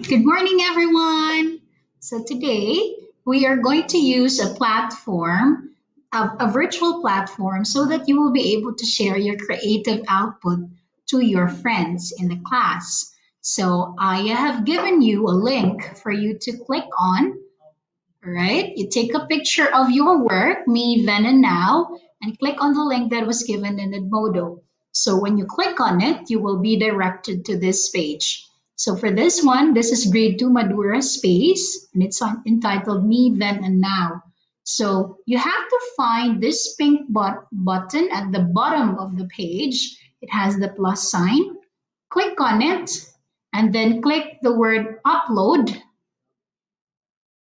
Good morning, everyone. So today we are going to use a platform, a virtual platform, so that you will be able to share your creative output to your friends in the class. So I have given you a link for you to click on. All right, you take a picture of your work, me, then, and now, and click on the link that was given in Edmodo. So when you click on it, you will be directed to this page. So for this one, this is grade 2 Madura space, and it's entitled Me, Then, and Now. So you have to find this pink button at the bottom of the page. It has the plus sign. Click on it, and then click the word upload.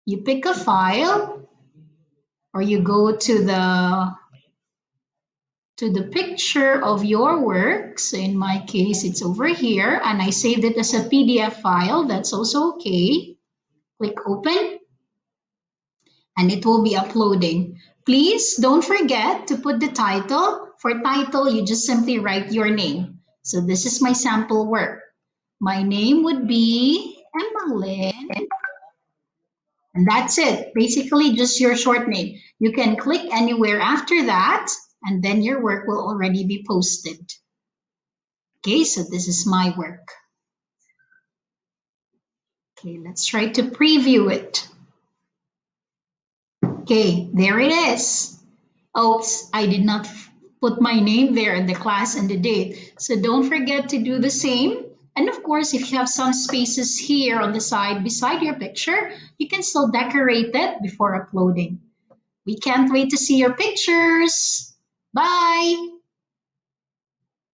You pick a file or you go to the picture of your work. So in my case, it's over here and I saved it as a PDF file. That's also okay. Click open and it will be uploading. Please don't forget to put the title. For title, you just simply write your name. So this is my sample work. My name would be Emmalyn. And that's it. Basically, just your short name. You can click anywhere after that, and then your work will already be posted. Okay, so this is my work. Okay, let's try to preview it. Okay, there it is. Oops, I did not put my name there in the class and the date. So don't forget to do the same. And of course, if you have some spaces here on the side beside your picture, you can still decorate it before uploading. We can't wait to see your pictures. Bye.